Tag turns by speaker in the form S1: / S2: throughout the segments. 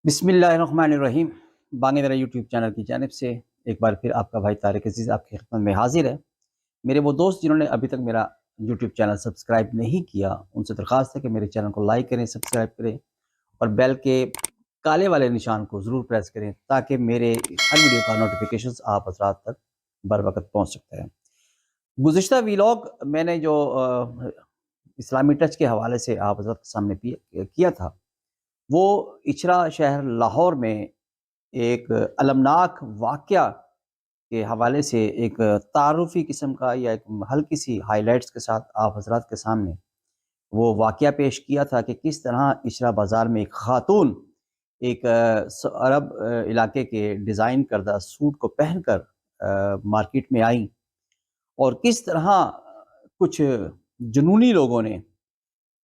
S1: بسم اللہ الرحمن الرحیم۔ بانگ میرا یوٹیوب چینل کی جانب سے ایک بار پھر آپ کا بھائی طارق عزیز آپ کی خدمت میں حاضر ہے۔ میرے وہ دوست جنہوں نے ابھی تک میرا یوٹیوب چینل سبسکرائب نہیں کیا، ان سے درخواست ہے کہ میرے چینل کو لائک کریں، سبسکرائب کریں اور بیل کے کالے والے نشان کو ضرور پریس کریں تاکہ میرے ہر ویڈیو کا نوٹیفیکیشنز آپ حضرات تک بر وقت پہنچ سکتا ہے۔ گزشتہ ویلاگ میں نے جو اسلامی ٹچ کے حوالے سے آپ حضرات کے سامنے کیا تھا، وہ اچھرا شہر لاہور میں ایک المناک واقعہ کے حوالے سے ایک تعارفی قسم کا یا ایک ہلکی سی ہائی لائٹس کے ساتھ آپ حضرات کے سامنے وہ واقعہ پیش کیا تھا کہ کس طرح اچھرا بازار میں ایک خاتون ایک عرب علاقے کے ڈیزائن کردہ سوٹ کو پہن کر مارکیٹ میں آئیں اور کس طرح کچھ جنونی لوگوں نے،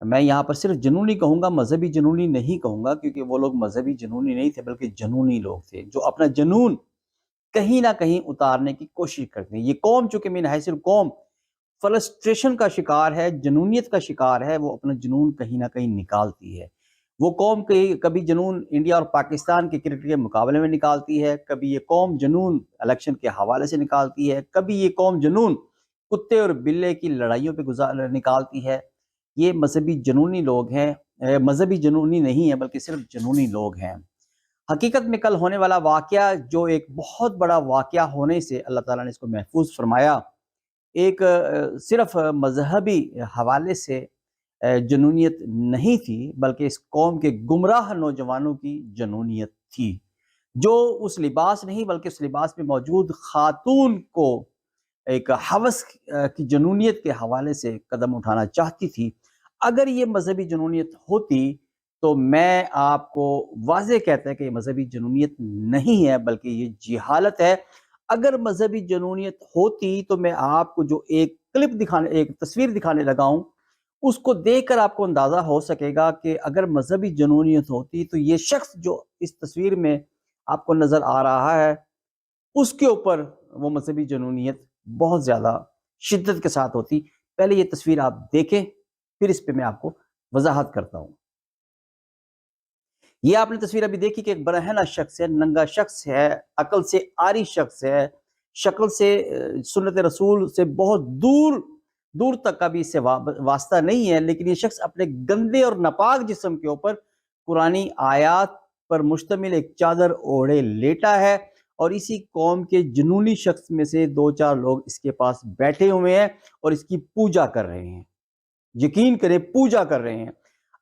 S1: میں یہاں پر صرف جنونی کہوں گا، مذہبی جنونی نہیں کہوں گا، کیونکہ وہ لوگ مذہبی جنونی نہیں تھے بلکہ جنونی لوگ تھے جو اپنا جنون کہیں نہ کہیں اتارنے کی کوشش کرتے ہیں۔ یہ قوم چونکہ من حیث قوم فرسٹریشن کا شکار ہے، جنونیت کا شکار ہے، وہ اپنا جنون کہیں نہ کہیں نکالتی ہے۔ وہ قوم کبھی جنون انڈیا اور پاکستان کے کرکٹ کے مقابلے میں نکالتی ہے، کبھی یہ قوم جنون الیکشن کے حوالے سے نکالتی ہے، کبھی یہ قوم جنون کتے اور بلے کی لڑائیوں پہ نکالتی ہے۔ یہ مذہبی جنونی لوگ ہیں، مذہبی جنونی نہیں ہے بلکہ صرف جنونی لوگ ہیں۔ حقیقت میں کل ہونے والا واقعہ جو ایک بہت بڑا واقعہ ہونے سے اللہ تعالیٰ نے اس کو محفوظ فرمایا، ایک صرف مذہبی حوالے سے جنونیت نہیں تھی بلکہ اس قوم کے گمراہ نوجوانوں کی جنونیت تھی، جو اس لباس نہیں بلکہ اس لباس میں موجود خاتون کو ایک ہوس کی جنونیت کے حوالے سے قدم اٹھانا چاہتی تھی۔ اگر یہ مذہبی جنونیت ہوتی تو میں آپ کو واضح کہتا ہے کہ یہ مذہبی جنونیت نہیں ہے بلکہ یہ جہالت ہے۔ اگر مذہبی جنونیت ہوتی تو میں آپ کو جو ایک تصویر دکھانے لگا ہوں، اس کو دیکھ کر آپ کو اندازہ ہو سکے گا کہ اگر مذہبی جنونیت ہوتی تو یہ شخص جو اس تصویر میں آپ کو نظر آ رہا ہے، اس کے اوپر وہ مذہبی جنونیت بہت زیادہ شدت کے ساتھ ہوتی۔ پہلے یہ تصویر آپ دیکھیں، پھر اس پہ میں آپ کو وضاحت کرتا ہوں۔ یہ آپ نے تصویر ابھی دیکھی کہ ایک برہنہ شخص ہے، ننگا شخص ہے، عقل سے عاری شخص ہے، شکل سے سنت رسول سے بہت دور تک کا بھی اس سے واسطہ نہیں ہے، لیکن یہ شخص اپنے گندے اور ناپاک جسم کے اوپر قرآنی آیات پر مشتمل ایک چادر اوڑھے لیٹا ہے، اور اسی قوم کے جنونی شخص میں سے 2-4 لوگ اس کے پاس بیٹھے ہوئے ہیں اور اس کی پوجا کر رہے ہیں۔ یقین کریں، پوجا کر رہے ہیں۔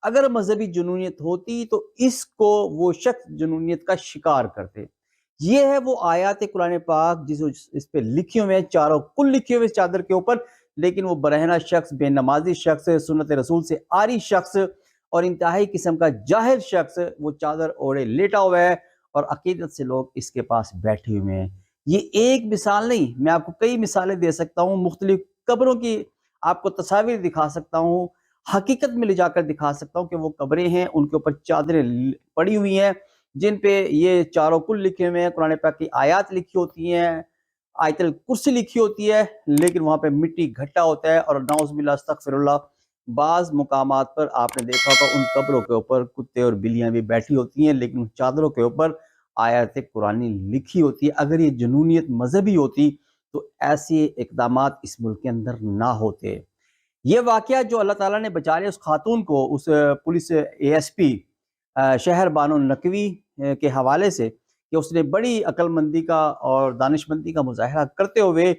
S1: اگر مذہبی جنونیت ہوتی تو اس کو وہ شخص جنونیت کا شکار کرتے۔ یہ ہے وہ آیات قرآن پاک جس اس پہ لکھے ہوئے ہیں، چاروں کل لکھے ہوئے اس چادر کے اوپر، لیکن وہ برہنہ شخص، بے نمازی شخص، سنت رسول سے عاری شخص اور انتہائی قسم کا جاہل شخص وہ چادر اوڑھے لیٹا ہوا ہے اور عقیدت سے لوگ اس کے پاس بیٹھے ہوئے ہیں۔ یہ ایک مثال نہیں، میں آپ کو کئی مثالیں دے سکتا ہوں، مختلف قبروں کی آپ کو تصاویر دکھا سکتا ہوں، حقیقت میں لے جا کر دکھا سکتا ہوں کہ وہ قبریں ہیں، ان کے اوپر چادریں پڑی ہوئی ہیں جن پہ یہ چاروں کل لکھے ہوئے ہیں، قرآن پاک کی آیات لکھی ہوتی ہیں، آیت الکرسی لکھی ہوتی ہے، لیکن وہاں پہ مٹی گھٹا ہوتا ہے، اور نعوذ باللہ استغفر اللہ، بعض مقامات پر آپ نے دیکھا ہوگا ان قبروں کے اوپر کتے اور بلیاں بھی بیٹھی ہوتی ہیں، لیکن ان چادروں کے اوپر آیات قرآنی لکھی ہوتی ہے۔ اگر یہ جنونیت مذہبی ہوتی تو ایسے اقدامات اس ملک کے اندر نہ ہوتے۔ یہ واقعہ جو اللہ تعالیٰ نے بچا لیا اس خاتون کو، اس پولیس ASP شہر بانو نقوی کے حوالے سے، کہ اس نے بڑی عقل مندی کا اور دانش مندی کا مظاہرہ کرتے ہوئے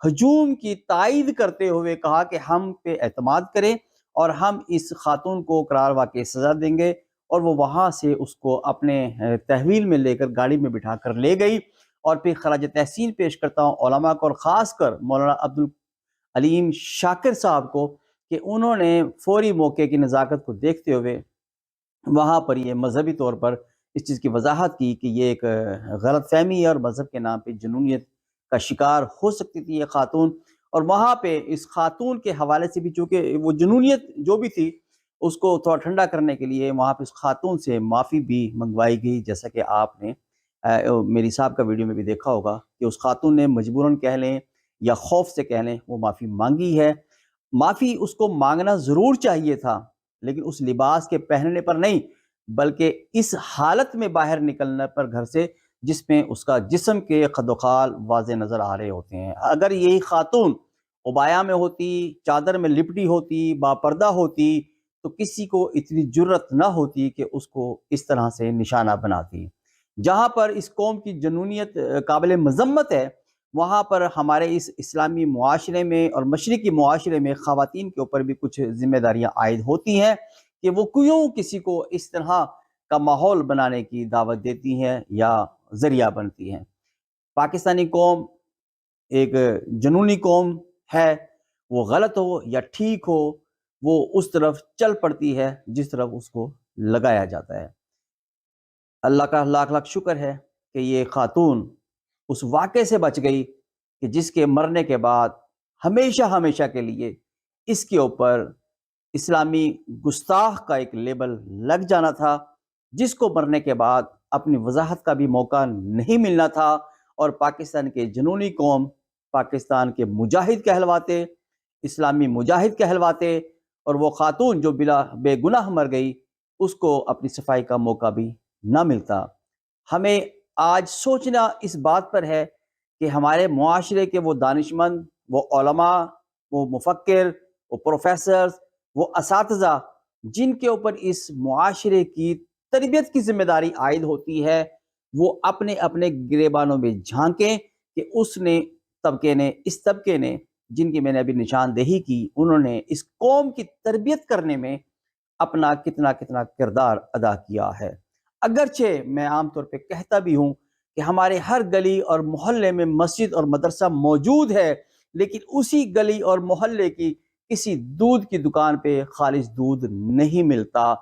S1: ہجوم کی تائید کرتے ہوئے کہا کہ ہم پہ اعتماد کریں اور ہم اس خاتون کو قرار واقع سزا دیں گے، اور وہ وہاں سے اس کو اپنے تحویل میں لے کر گاڑی میں بٹھا کر لے گئی۔ اور پھر خراج تحسین پیش کرتا ہوں علماء کو، اور خاص کر مولانا عبدالعلیم شاکر صاحب کو، کہ انہوں نے فوری موقع کی نزاکت کو دیکھتے ہوئے وہاں پر یہ مذہبی طور پر اس چیز کی وضاحت کی کہ یہ ایک غلط فہمی ہے اور مذہب کے نام پہ جنونیت کا شکار ہو سکتی تھی یہ خاتون۔ اور وہاں پہ اس خاتون کے حوالے سے بھی، چونکہ وہ جنونیت جو بھی تھی اس کو تھوڑا ٹھنڈا کرنے کے لیے وہاں پہ اس خاتون سے معافی بھی منگوائی گئی، جیسا کہ آپ نے میری صاحب کا ویڈیو میں بھی دیکھا ہوگا کہ اس خاتون نے مجبوراً کہہ لیں یا خوف سے کہہ لیں وہ معافی مانگی ہے۔ معافی اس کو مانگنا ضرور چاہیے تھا، لیکن اس لباس کے پہننے پر نہیں، بلکہ اس حالت میں باہر نکلنے پر گھر سے جس میں اس کا جسم کے خد و خال واضح نظر آ رہے ہوتے ہیں۔ اگر یہی خاتون عبایا میں ہوتی، چادر میں لپٹی ہوتی، باپردہ ہوتی، تو کسی کو اتنی جرت نہ ہوتی کہ اس کو اس طرح سے نشانہ بناتی۔ جہاں پر اس قوم کی جنونیت قابل مذمت ہے، وہاں پر ہمارے اس اسلامی معاشرے میں اور مشرقی معاشرے میں خواتین کے اوپر بھی کچھ ذمہ داریاں عائد ہوتی ہیں کہ وہ کیوں کسی کو اس طرح کا ماحول بنانے کی دعوت دیتی ہیں یا ذریعہ بنتی ہیں۔ پاکستانی قوم ایک جنونی قوم ہے، وہ غلط ہو یا ٹھیک ہو، وہ اس طرف چل پڑتی ہے جس طرف اس کو لگایا جاتا ہے۔ اللہ کا لاکھ لاکھ شکر ہے کہ یہ خاتون اس واقعے سے بچ گئی کہ جس کے مرنے کے بعد ہمیشہ ہمیشہ کے لیے اس کے اوپر اسلامی گستاخ کا ایک لیبل لگ جانا تھا، جس کو مرنے کے بعد اپنی وضاحت کا بھی موقع نہیں ملنا تھا، اور پاکستان کے جنونی قوم پاکستان کے مجاہد کہلواتے، اسلامی مجاہد کہلواتے، اور وہ خاتون جو بے گناہ مر گئی اس کو اپنی صفائی کا موقع بھی نہ ملتا۔ ہمیں آج سوچنا اس بات پر ہے کہ ہمارے معاشرے کے وہ دانشمند، وہ علماء، وہ مفکر، وہ پروفیسرز، وہ اساتذہ جن کے اوپر اس معاشرے کی تربیت کی ذمہ داری عائد ہوتی ہے، وہ اپنے اپنے گریبانوں میں جھانکیں کہ اس طبقے نے جن کی میں نے ابھی نشاندہی کی، انہوں نے اس قوم کی تربیت کرنے میں اپنا کتنا کردار ادا کیا ہے۔ اگرچہ میں عام طور پہ کہتا بھی ہوں کہ ہمارے ہر گلی اور محلے میں مسجد اور مدرسہ موجود ہے، لیکن اسی گلی اور محلے کی کسی دودھ کی دکان پہ خالص دودھ نہیں ملتا۔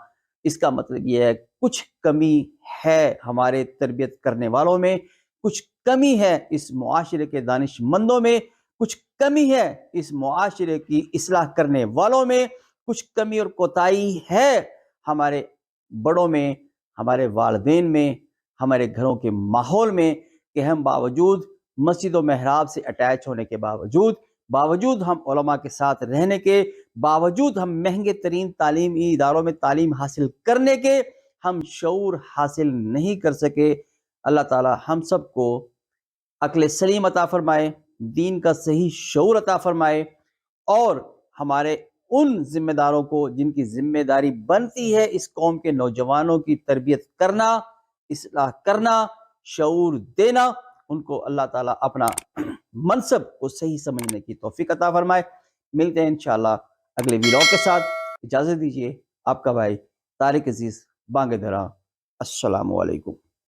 S1: اس کا مطلب یہ ہے کچھ کمی ہے ہمارے تربیت کرنے والوں میں، کچھ کمی ہے اس معاشرے کے دانش مندوں میں، کچھ کمی ہے اس معاشرے کی اصلاح کرنے والوں میں، کچھ کمی اور کوتاہی ہے ہمارے بڑوں میں، ہمارے والدین میں، ہمارے گھروں کے ماحول میں، کہ ہم باوجود مسجد و محراب سے اٹیچ ہونے کے باوجود ہم علماء کے ساتھ رہنے کے باوجود، ہم مہنگے ترین تعلیمی اداروں میں تعلیم حاصل کرنے کے، ہم شعور حاصل نہیں کر سکے۔ اللہ تعالی ہم سب کو عقل سلیم عطا فرمائے، دین کا صحیح شعور عطا فرمائے، اور ہمارے ان ذمہ داروں کو جن کی ذمہ داری بنتی ہے اس قوم کے نوجوانوں کی تربیت کرنا، اصلاح کرنا، شعور دینا، ان کو اللہ تعالیٰ اپنا منصب کو صحیح سمجھنے کی توفیق عطا فرمائے۔ ملتے ہیں انشاءاللہ اگلے ویڈیو کے ساتھ۔ اجازت دیجیے، آپ کا بھائی طارق عزیز بانگ درا۔ السلام علیکم۔